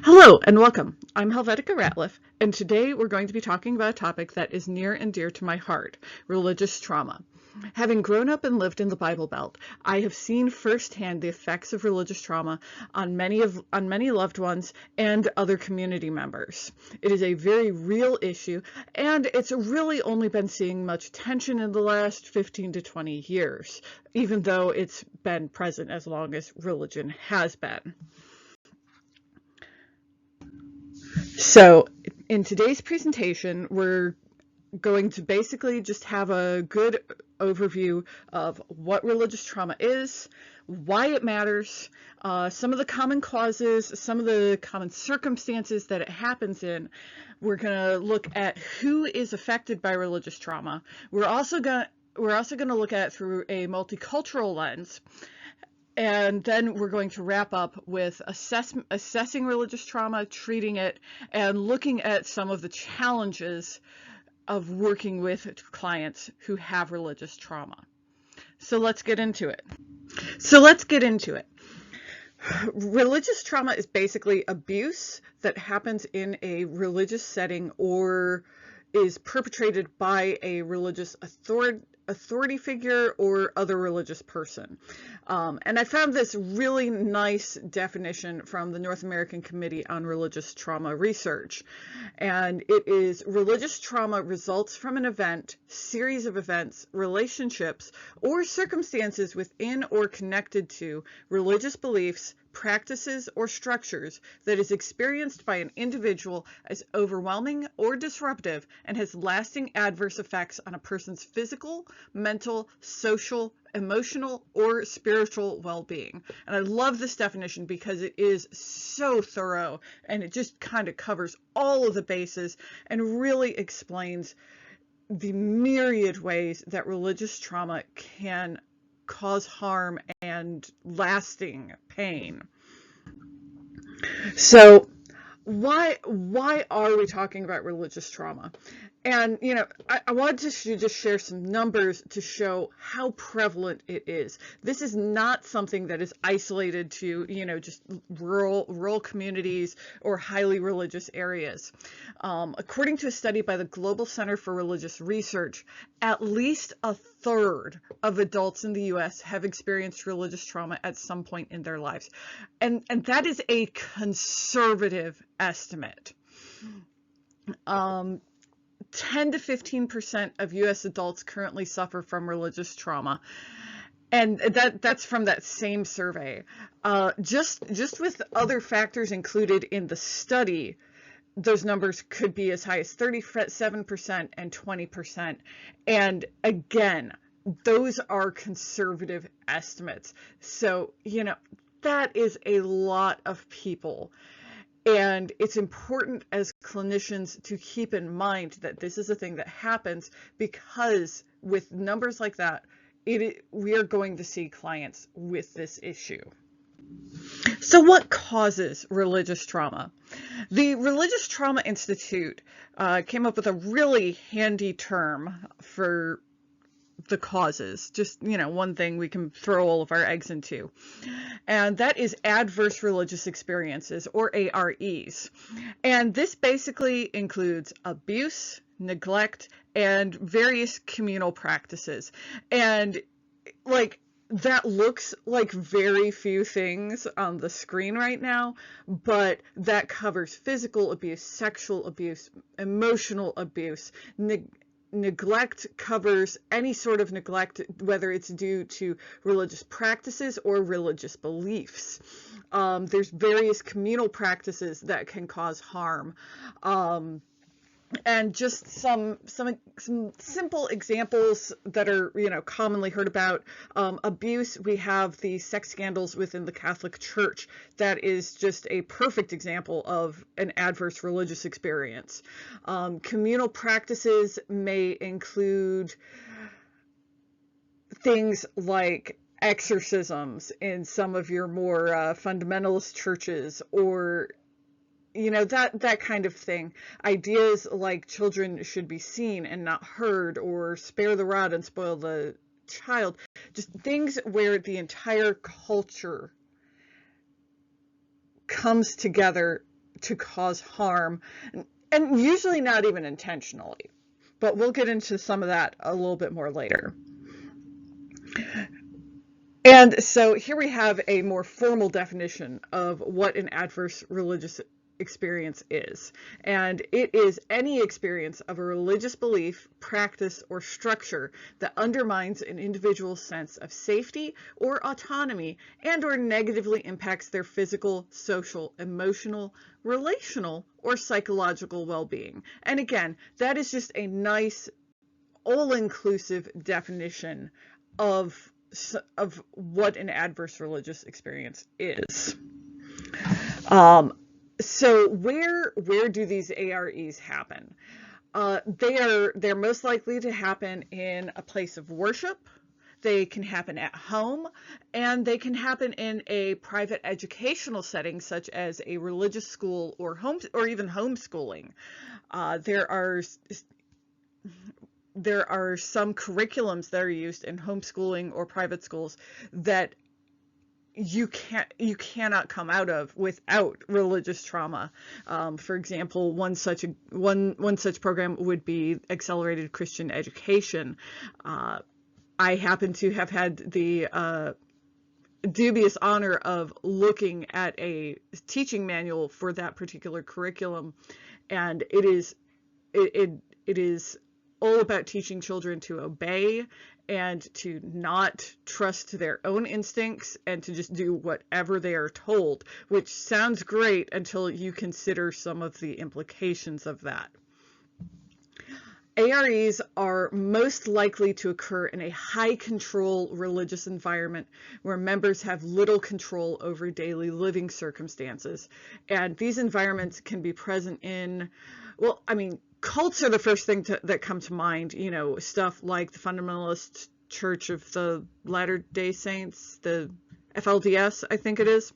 Hello and welcome. I'm Helvetica Ratliff, and today we're going to be talking about a topic that is near and dear to my heart, religious trauma. Having grown up and lived in the Bible Belt, I have seen firsthand the effects of religious trauma on many loved ones and other community members. It is a very real issue, and it's really only been seeing much attention in the last 15 to 20 years, even though it's been present as long as religion has been. So in today's presentation, we're going to basically just have a good overview of what religious trauma is, why it matters, some of the common causes, some of the common circumstances that it happens in. We're going to look at who is affected by religious trauma. We're also going to look at it through a multicultural lens. And then we're going to wrap up with assessing religious trauma, treating it, and looking at some of the challenges of working with clients who have religious trauma. So let's get into it. Religious trauma is basically abuse that happens in a religious setting or is perpetrated by a religious authority figure or other religious person. And I found this really nice definition from the North American Committee on Religious Trauma Research. And it is: religious trauma results from an event, series of events, relationships, or circumstances within or connected to religious beliefs, practices, or structures that is experienced by an individual as overwhelming or disruptive and has lasting adverse effects on a person's physical, mental, social, emotional, or spiritual well-being. And I love this definition because it is so thorough and it just kind of covers all of the bases and really explains the myriad ways that religious trauma can cause harm and lasting pain. So why are we talking about religious trauma? And, I wanted to just share some numbers to show how prevalent it is. This is not something that is isolated to, just rural communities or highly religious areas. According to a study by the Global Center for Religious Research, at least a third of adults in the U.S. have experienced religious trauma at some point in their lives. And that is a conservative estimate. 10 to 15% of U.S. adults currently suffer from religious trauma. And that's from that same survey. Just with other factors included in the study, those numbers could be as high as 37% and 20%. And again, those are conservative estimates. So, that is a lot of people. And it's important as clinicians to keep in mind that this is a thing that happens, because with numbers like that, we are going to see clients with this issue. So what causes religious trauma? The Religious Trauma Institute came up with a really handy term for the causes, just, one thing we can throw all of our eggs into. And that is adverse religious experiences, or AREs. And this basically includes abuse, neglect, and various communal practices. And that looks like very few things on the screen right now, but that covers physical abuse, sexual abuse, emotional abuse. Neglect covers any sort of neglect, whether it's due to religious practices or religious beliefs. There's various communal practices that can cause harm. And just some simple examples that are, commonly heard about. Abuse, we have the sex scandals within the Catholic Church. That is just a perfect example of an adverse religious experience. Communal practices may include things like exorcisms in some of your more fundamentalist churches, or that kind of thing. Ideas like children should be seen and not heard, or spare the rod and spoil the child. Just things where the entire culture comes together to cause harm, and usually not even intentionally. But we'll get into some of that a little bit more later. And so here we have a more formal definition of what an adverse religious experience is. And it is any experience of a religious belief, practice, or structure that undermines an individual's sense of safety or autonomy and or negatively impacts their physical, social, emotional, relational, or psychological well-being. And again, that is just a nice, all-inclusive definition of what an adverse religious experience is. So where do these AREs happen? They're most likely to happen in a place of worship. They can happen at home, and they can happen in a private educational setting, such as a religious school or even homeschooling. There are some curriculums that are used in homeschooling or private schools that you cannot come out of without religious trauma. For example, one such program would be accelerated Christian education. I happen to have had the dubious honor of looking at a teaching manual for that particular curriculum, and it is all about teaching children to obey and to not trust their own instincts and to just do whatever they are told, which sounds great until you consider some of the implications of that. AREs are most likely to occur in a high-control religious environment where members have little control over daily living circumstances. And these environments can be present in, well, I mean, cults are the first thing that come to mind, you know, stuff like the Fundamentalist Church of the Latter-day Saints, the FLDS, I think it is,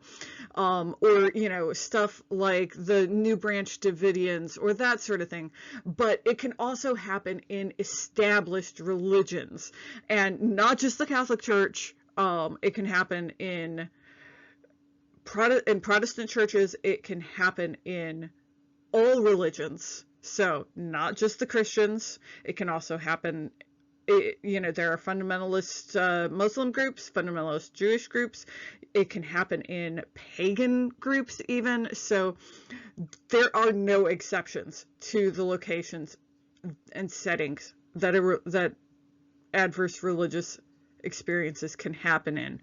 or, you know, stuff like the New Branch Davidians or that sort of thing. But it can also happen in established religions, and not just the Catholic Church. It can happen in Protestant churches. It can happen in all religions. So not just the Christians. It can also happen, you know, there are fundamentalist Muslim groups, fundamentalist Jewish groups. It can happen in pagan groups even. So there are no exceptions to the locations and settings that adverse religious experiences can happen in,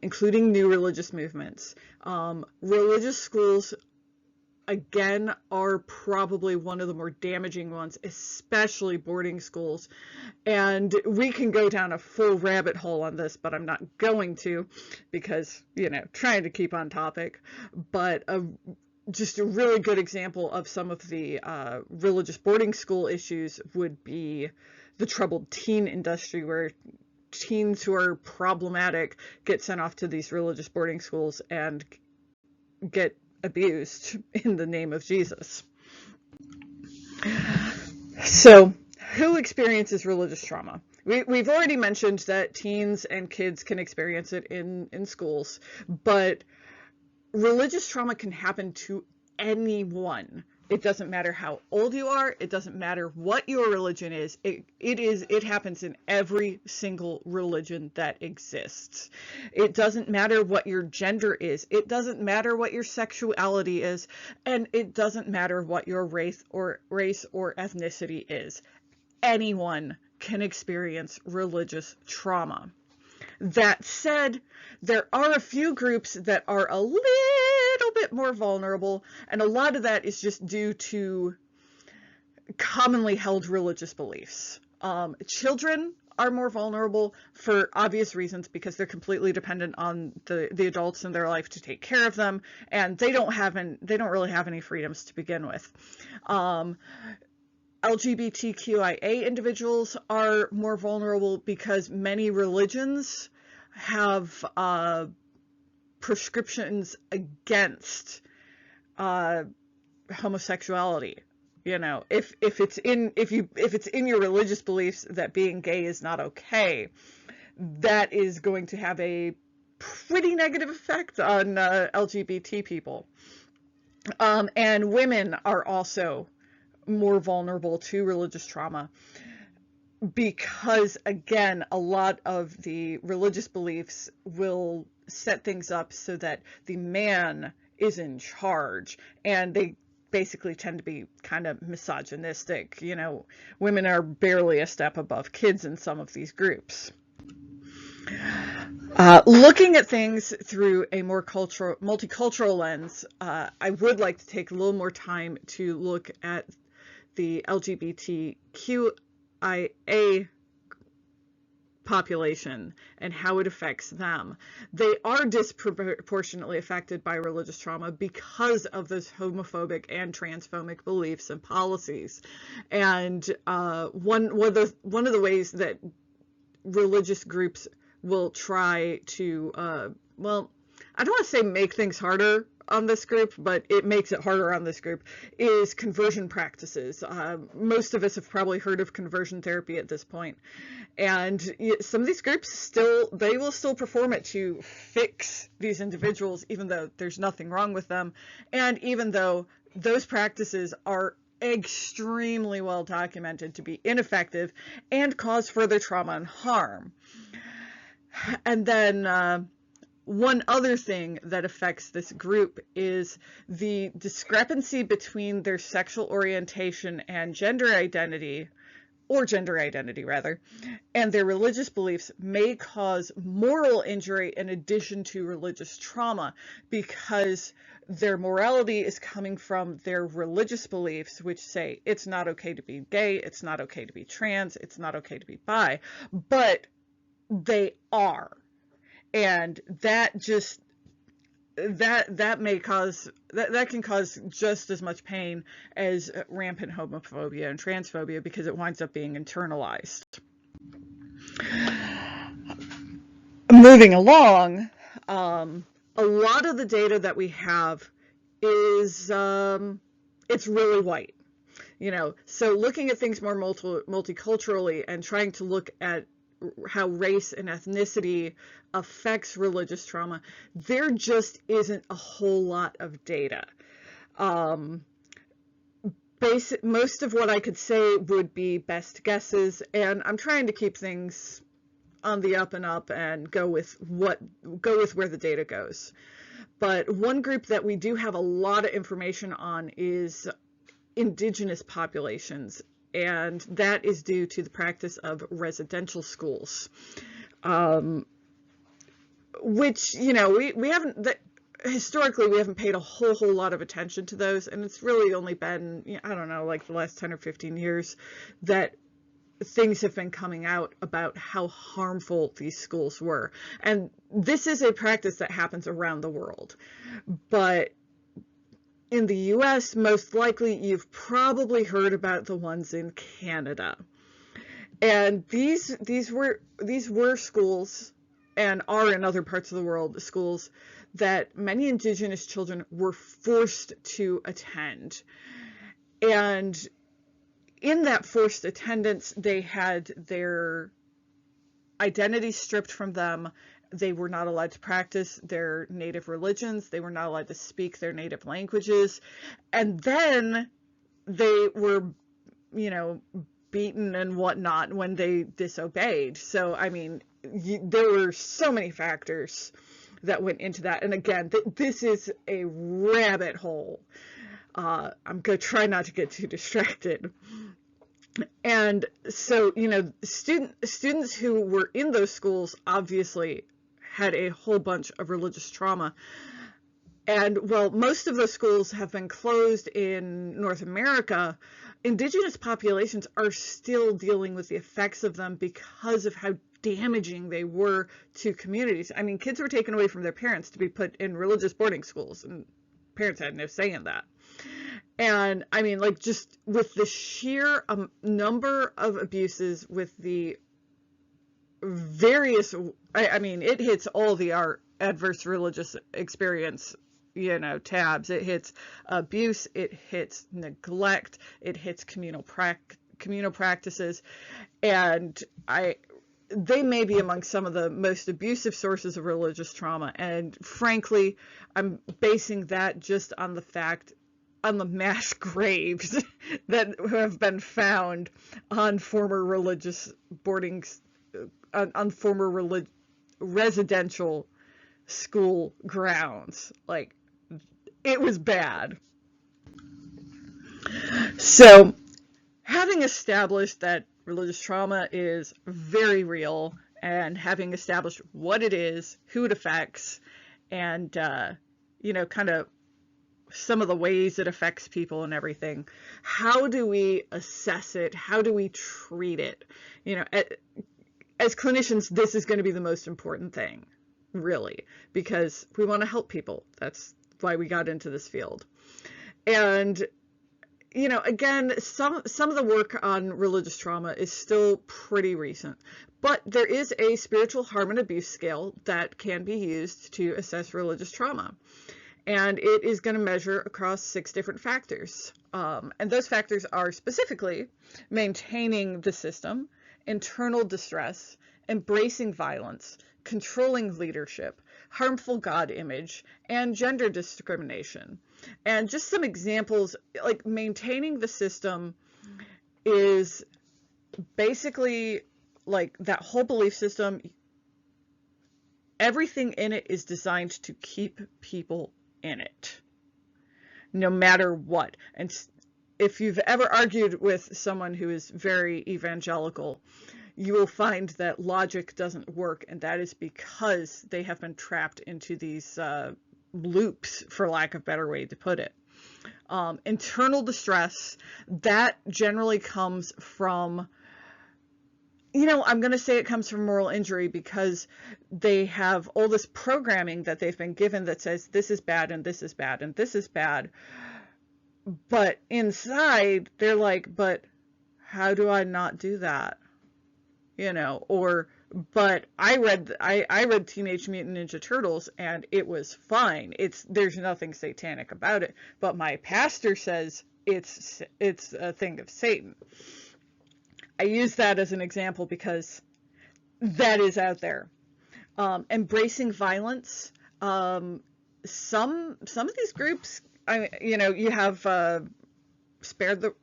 including new religious movements. Religious schools, again, are probably one of the more damaging ones, especially boarding schools. And we can go down a full rabbit hole on this, but I'm not going to because, you know, trying to keep on topic. But just a really good example of some of the religious boarding school issues would be the troubled teen industry, where teens who are problematic get sent off to these religious boarding schools and get abused in the name of Jesus. So, who experiences religious trauma? We've already mentioned that teens and kids can experience it in schools, but religious trauma can happen to anyone. It doesn't matter how old you are. It doesn't matter what your religion is. It happens in every single religion that exists. It doesn't matter what your gender is. It doesn't matter what your sexuality is, and it doesn't matter what your race or ethnicity is. Anyone can experience religious trauma. That said, there are a few groups that are a little bit more vulnerable, and a lot of that is just due to commonly held religious beliefs. Children are more vulnerable for obvious reasons because they're completely dependent on the adults in their life to take care of them, and they don't really have any freedoms to begin with. LGBTQIA individuals are more vulnerable because many religions have prescriptions against homosexuality. You know, if it's in your religious beliefs that being gay is not okay, that is going to have a pretty negative effect on LGBT people. And women are also more vulnerable to religious trauma because, again, a lot of the religious beliefs will set things up so that the man is in charge, and they basically tend to be kind of misogynistic. You know, women are barely a step above kids in some of these groups. Looking at things through a more multicultural lens, I would like to take a little more time to look at the LGBTQIA population and how it affects them. They are disproportionately affected by religious trauma because of those homophobic and transphobic beliefs and policies. And one of the ways that religious groups will try to, well, I don't want to say make things harder on this group, but it makes it harder on this group, is conversion practices. Most of us have probably heard of conversion therapy at this point. And some of these groups they will still perform it to fix these individuals, even though there's nothing wrong with them. And even though those practices are extremely well documented to be ineffective and cause further trauma and harm. And then one other thing that affects this group is the discrepancy between their sexual orientation and gender identity rather, and their religious beliefs may cause moral injury in addition to religious trauma, because their morality is coming from their religious beliefs, which say it's not okay to be gay, it's not okay to be trans, it's not okay to be bi, but they are. And that can cause just as much pain as rampant homophobia and transphobia, because it winds up being internalized. Moving along, a lot of the data that we have is it's really white, you know. So looking at things more multiculturally and trying to look at how race and ethnicity affects religious trauma, there just isn't a whole lot of data. Most of what I could say would be best guesses, and I'm trying to keep things on the up and up and go with where the data goes. But one group that we do have a lot of information on is indigenous populations, and that is due to the practice of residential schools, which, you know, we haven't, historically we haven't paid a whole lot of attention to those, and it's really only been, you know, I don't know, like the last 10 or 15 years that things have been coming out about how harmful these schools were. And this is a practice that happens around the world, but in the US, most likely you've probably heard about the ones in Canada. And these were schools, and are in other parts of the world, schools that many Indigenous children were forced to attend. And in that forced attendance, they had their identity stripped from them. They were not allowed to practice their native religions. They were not allowed to speak their native languages. And then they were, you know, beaten and whatnot when they disobeyed. So, I mean, there were so many factors that went into that. And again, this is a rabbit hole. I'm going to try not to get too distracted. And so, you know, students who were in those schools obviously had a whole bunch of religious trauma. And while most of those schools have been closed in North America, Indigenous populations are still dealing with the effects of them because of how damaging they were to communities. I mean, kids were taken away from their parents to be put in religious boarding schools, and parents had no say in that. And I mean, like, just with the sheer number of abuses, with the various, I mean, it hits all the adverse religious experience, you know, tabs. It hits abuse, it hits neglect, it hits communal practices, and they may be among some of the most abusive sources of religious trauma. And frankly, I'm basing that just on the fact on the mass graves that have been found on former religious boardings, on former residential school grounds. Like, it was bad. So, having established that religious trauma is very real, and having established what it is, who it affects, and, kind of some of the ways it affects people and everything, how do we assess it? How do we treat it? As clinicians, this is going to be the most important thing, really, because we want to help people. That's why we got into this field. And again, some of the work on religious trauma is still pretty recent, but there is a spiritual harm and abuse scale that can be used to assess religious trauma. And it is going to measure across 6 different factors. And those factors are specifically maintaining the system, internal distress, embracing violence, controlling leadership, harmful God image, and gender discrimination. And just some examples, like maintaining the system is basically like that whole belief system. Everything in it is designed to keep people in it, no matter what. And if you've ever argued with someone who is very evangelical, you will find that logic doesn't work, and that is because they have been trapped into these loops, for lack of a better way to put it. Internal distress, that generally comes from, I'm going to say it comes from moral injury, because they have all this programming that they've been given that says this is bad and this is bad and this is bad. But inside, they're like, but how do I not do that? But I read Teenage Mutant Ninja Turtles and it was fine. There's nothing satanic about it, but my pastor says it's a thing of Satan. I use that as an example because that is out there. Embracing violence. Some of these groups, you have spare the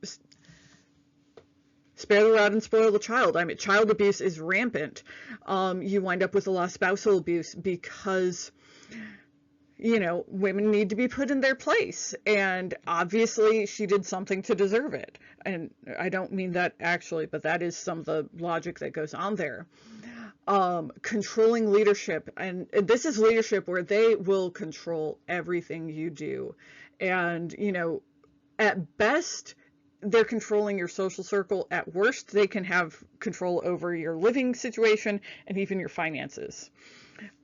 rod and spoil the child. Child abuse is rampant. You wind up with a lot of spousal abuse because, women need to be put in their place. And obviously she did something to deserve it. And I don't mean that actually, but that is some of the logic that goes on there. Controlling leadership. And this is leadership where they will control everything you do. And, at best, they're controlling your social circle. At worst, they can have control over your living situation and even your finances.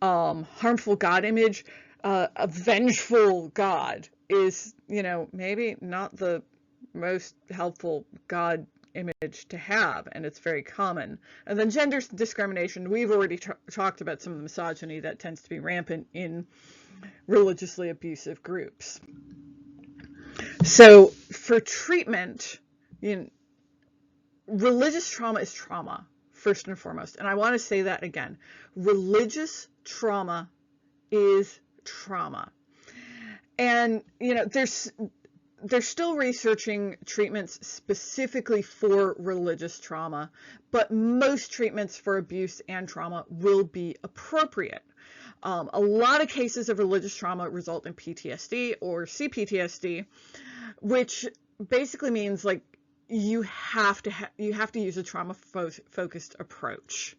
Harmful God image. A vengeful God is, maybe not the most helpful God image to have, and it's very common. And then gender discrimination. We've already talked about some of the misogyny that tends to be rampant in religiously abusive groups. So for treatment, religious trauma is trauma, first and foremost. And I want to say that again. Religious trauma is trauma. And, they're still researching treatments specifically for religious trauma, but most treatments for abuse and trauma will be appropriate. A lot of cases of religious trauma result in PTSD or CPTSD, which basically means like you have to use a trauma focused approach.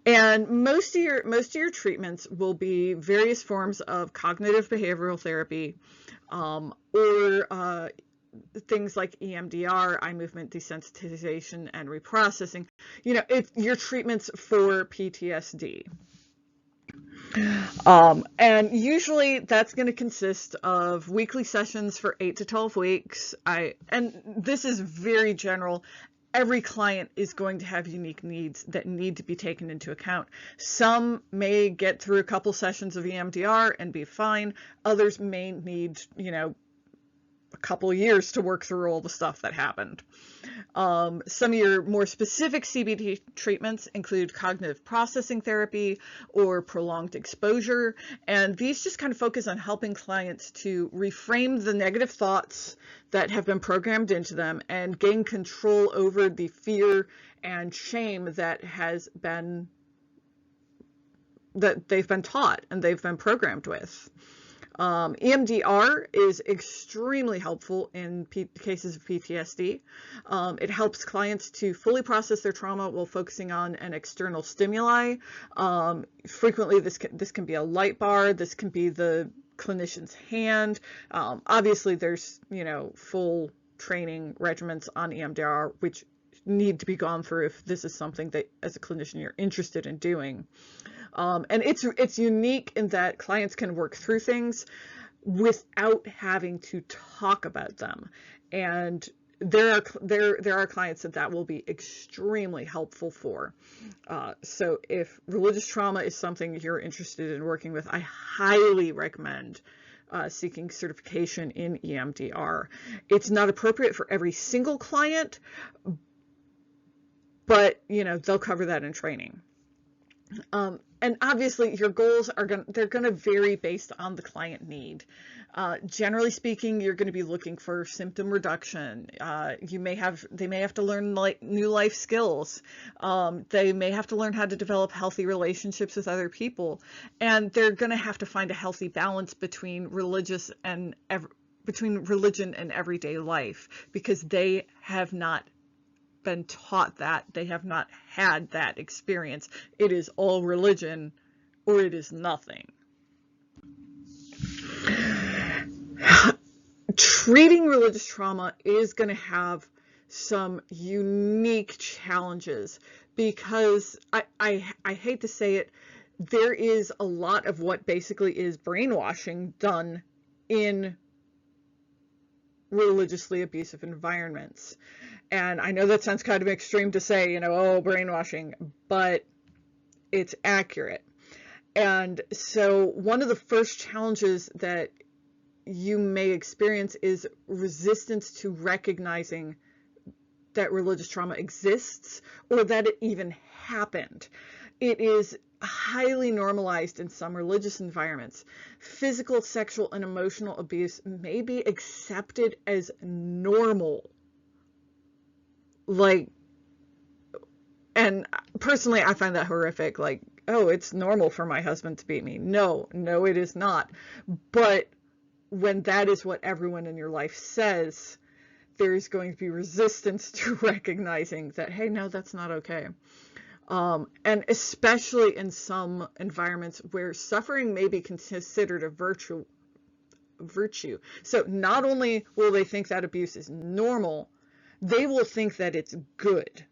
And most of your treatments will be various forms of cognitive behavioral therapy, or things like EMDR, eye movement desensitization and reprocessing. Your treatments for PTSD. And usually that's going to consist of weekly sessions for 8 to 12 weeks. And this is very general. Every client is going to have unique needs that need to be taken into account. Some may get through a couple sessions of EMDR and be fine. Others may need, a couple of years to work through all the stuff that happened. Some of your more specific CBT treatments include cognitive processing therapy or prolonged exposure, and these just kind of focus on helping clients to reframe the negative thoughts that have been programmed into them and gain control over the fear and shame that they've been taught and they've been programmed with. EMDR is extremely helpful in cases of PTSD. It helps clients to fully process their trauma while focusing on an external stimuli. Frequently, this can be a light bar. This can be the clinician's hand. Obviously, there's full training regimens on EMDR, which need to be gone through if this is something that, as a clinician, you're interested in doing. And it's unique in that clients can work through things without having to talk about them. And there are clients that will be extremely helpful for. So if religious trauma is something you're interested in working with, I highly recommend seeking certification in EMDR. It's not appropriate for every single client, but they'll cover that in training. And obviously your goals they're going to vary based on the client need. Generally speaking, you're going to be looking for symptom reduction. They may have to learn new life skills. They may have to learn how to develop healthy relationships with other people, and they're going to have to find a healthy balance between religion and everyday life, because they have not been taught that. They have not had that experience. It is all religion or it is nothing. Treating religious trauma is going to have some unique challenges because I hate to say it, there is a lot of what basically is brainwashing done in religiously abusive environments. And I know that sounds kind of extreme to say, oh, brainwashing, but it's accurate. And so one of the first challenges that you may experience is resistance to recognizing that religious trauma exists or that it even happened. It is highly normalized in some religious environments. Physical, sexual, and emotional abuse may be accepted as normal. And personally, I find that horrific. Oh, it's normal for my husband to beat me. No, it is not. But when that is what everyone in your life says, there's going to be resistance to recognizing that, hey, no, that's not okay. And especially in some environments where suffering may be considered a virtue. So not only will they think that abuse is normal, they will think that it's good.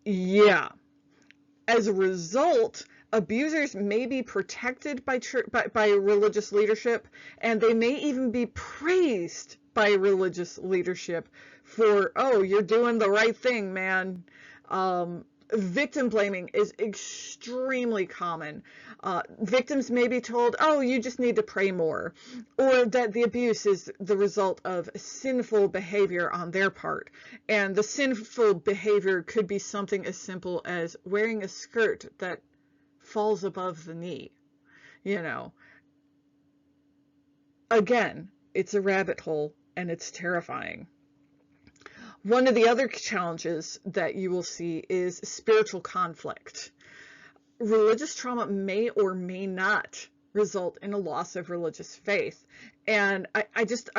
Yeah. As a result, abusers may be protected by religious leadership, and they may even be praised by religious leadership for, oh, you're doing the right thing, man. Victim blaming is extremely common. Victims may be told, oh, you just need to pray more, or that the abuse is the result of sinful behavior on their part. And the sinful behavior could be something as simple as wearing a skirt that falls above the knee. Again, it's a rabbit hole and it's terrifying. One of the other challenges that you will see is spiritual conflict. Religious trauma may or may not result in a loss of religious faith. And I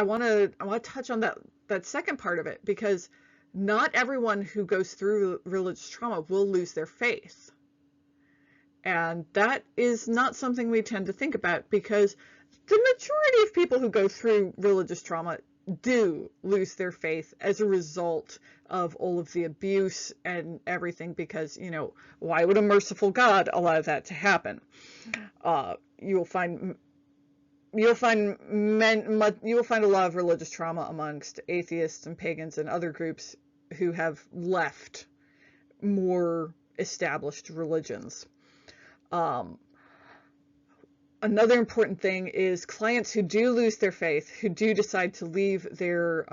want to touch on that second part of it, because not everyone who goes through religious trauma will lose their faith. And that is not something we tend to think about, because the majority of people who go through religious trauma do lose their faith as a result of all of the abuse and everything, because why would a merciful God allow that to happen? You'll find a lot of religious trauma amongst atheists and pagans and other groups who have left more established religions. Another important thing is clients who do lose their faith, who do decide to leave their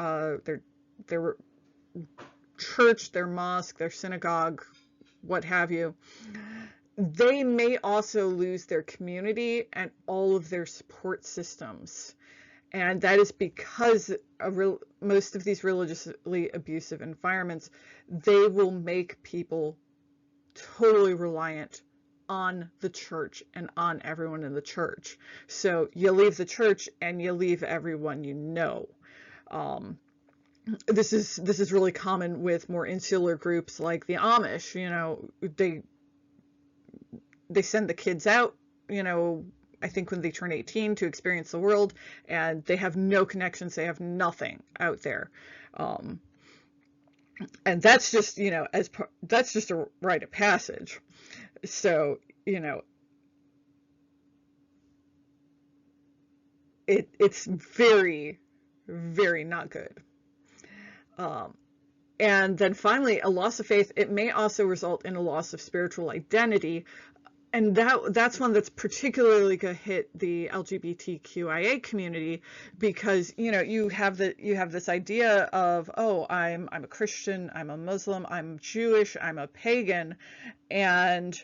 church, their mosque, their synagogue, what have you, they may also lose their community and all of their support systems. And that is because most of these religiously abusive environments, they will make people totally reliant on the church and on everyone in the church. So you leave the church and you leave everyone you know. This is really common with more insular groups like the Amish. You know, they send the kids out, you know, I think when they turn 18 to experience the world, and they have no connections, they have nothing out there. And that's just, you know, that's just a rite of passage. So, you know, it's very, very not good. And then finally, a loss of faith, it may also result in a loss of spiritual identity. And that's one that's particularly going to hit the LGBTQIA community, because, you know, you have this idea of, oh, I'm a Christian, I'm a Muslim, I'm Jewish, I'm a pagan, and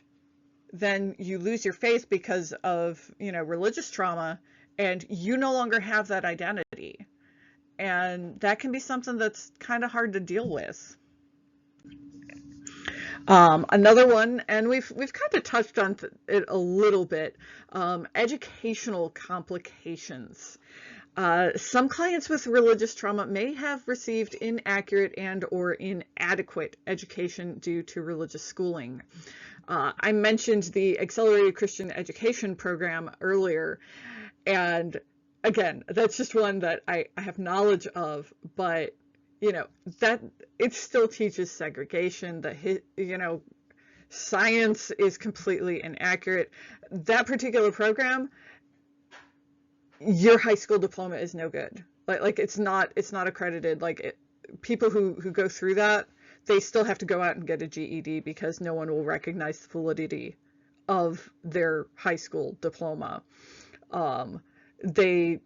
then you lose your faith because of, you know, religious trauma, and you no longer have that identity. And that can be something that's kind of hard to deal with. Another one, and we've kind of touched on it a little bit, educational complications. Some clients with religious trauma may have received inaccurate and or inadequate education due to religious schooling. I mentioned the Accelerated Christian Education program earlier, and again, that's just one that I have knowledge of, but you know, that it still teaches segregation, that, you know, science is completely inaccurate. That particular program, your high school diploma is no good. Like it's not accredited. Like people who go through that, they still have to go out and get a GED because no one will recognize the validity of their high school diploma. They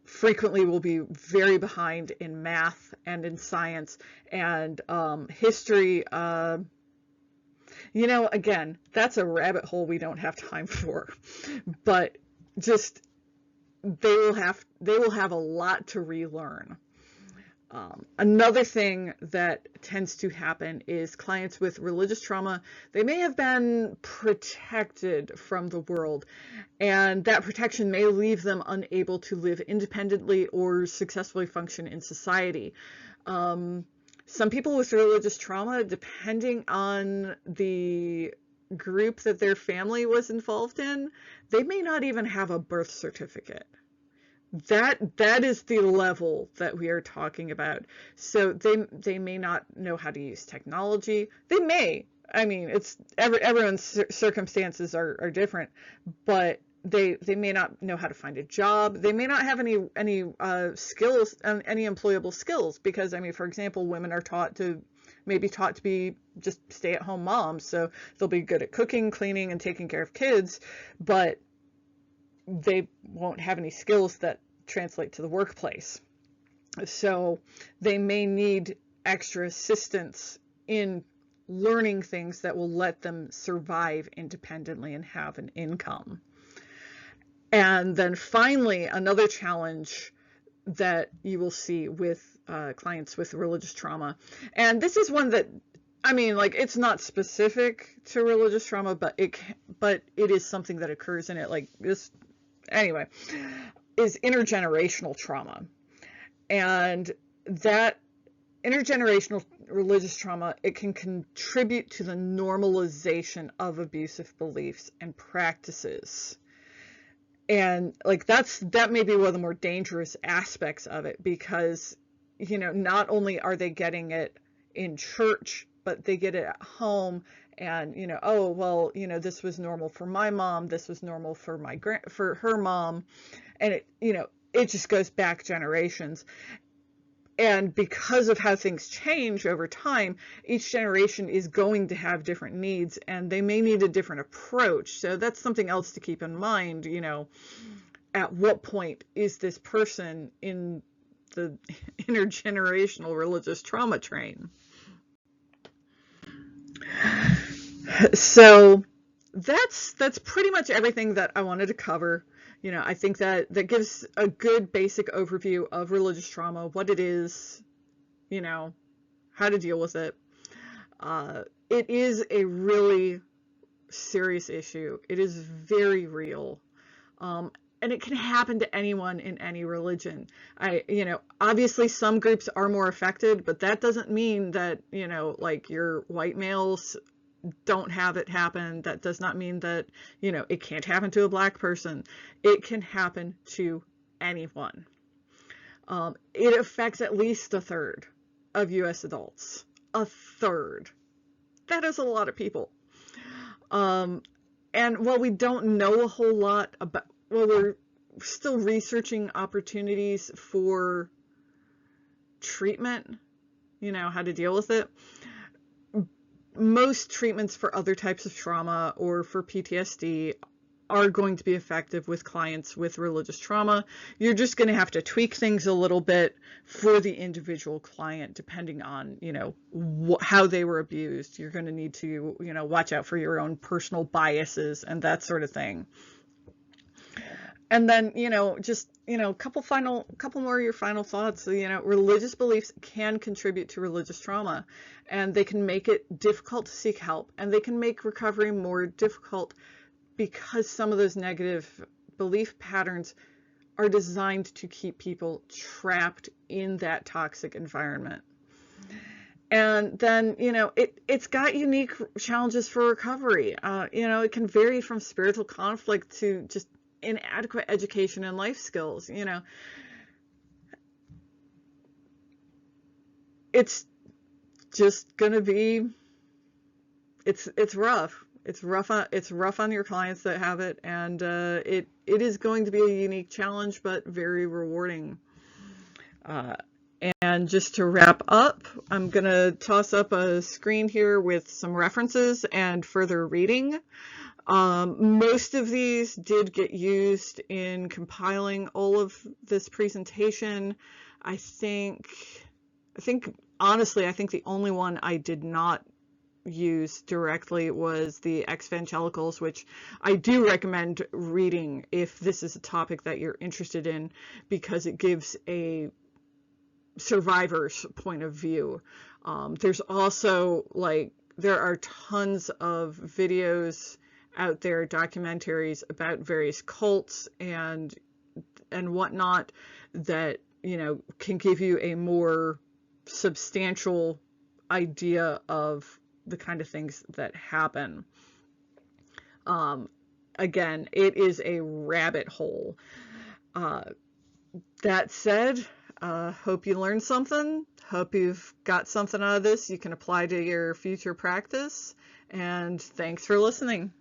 frequently will be very behind in math and in science and history. You know, again, that's a rabbit hole we don't have time for, but just they will have a lot to relearn. Another thing that tends to happen is clients with religious trauma, they may have been protected from the world, and that protection may leave them unable to live independently or successfully function in society. Some people with religious trauma, depending on the group that their family was involved in, they may not even have a birth certificate. That is the level that we are talking about. So they may not know how to use technology. They may. I mean, it's everyone's circumstances are different, but they may not know how to find a job. They may not have any skills, any employable skills, because I mean, for example, women are taught to be just stay-at-home moms, so they'll be good at cooking, cleaning, and taking care of kids, but they won't have any skills that translate to the workplace. So they may need extra assistance in learning things that will let them survive independently and have an income. And then finally, another challenge that you will see with clients with religious trauma, and this is one that, I mean, like, it's not specific to religious trauma, but it is something that occurs in it, like this. Anyway, is intergenerational trauma. And that intergenerational religious trauma, it can contribute to the normalization of abusive beliefs and practices. And like that may be one of the more dangerous aspects of it, because, you know, not only are they getting it in church, but they get it at home. And, you know, oh, well, you know, this was normal for my mom, this was normal for for her mom, and it, you know, it just goes back generations. And because of how things change over time, each generation is going to have different needs, and they may need a different approach. So that's something else to keep in mind, you know, at what point is this person in the intergenerational religious trauma train? So that's pretty much everything that I wanted to cover. You know, I think that gives a good basic overview of religious trauma, what it is, you know, how to deal with it. It is a really serious issue. It is very real. And it can happen to anyone in any religion. You know, obviously some groups are more affected, but that doesn't mean that, you know, like your white males don't have it happen. That does not mean that, you know, it can't happen to a black person. It can happen to anyone. It affects at least a third of U.S. adults. A third. That is a lot of people. And while we don't know a whole lot about, well, we're still researching opportunities for treatment, you know, how to deal with it. Most treatments for other types of trauma or for PTSD are going to be effective with clients with religious trauma. You're just going to have to tweak things a little bit for the individual client, depending on, you know, how they were abused. You're going to need to, you know, watch out for your own personal biases and that sort of thing. And then, you know, just, you know, couple more of your final thoughts. You know, religious beliefs can contribute to religious trauma, and they can make it difficult to seek help, and they can make recovery more difficult because some of those negative belief patterns are designed to keep people trapped in that toxic environment. And then, you know, it's got unique challenges for recovery. You know, it can vary from spiritual conflict to just inadequate education and life skills. You know, it's just gonna be, it's rough. It's rough on your clients that have it, and it is going to be a unique challenge, but very rewarding. And just to wrap up, I'm gonna toss up a screen here with some references and further reading. Most of these did get used in compiling all of this presentation. I think honestly, I think the only one I did not use directly was the ex-evangelicals, which I do recommend reading if this is a topic that you're interested in, because it gives a survivor's point of view. There's also, like, there are tons of videos out there, documentaries about various cults and whatnot that, you know, can give you a more substantial idea of the kind of things that happen. Again, it is a rabbit hole. That said, hope you learned something. Hope you've got something out of this you can apply to your future practice. And thanks for listening.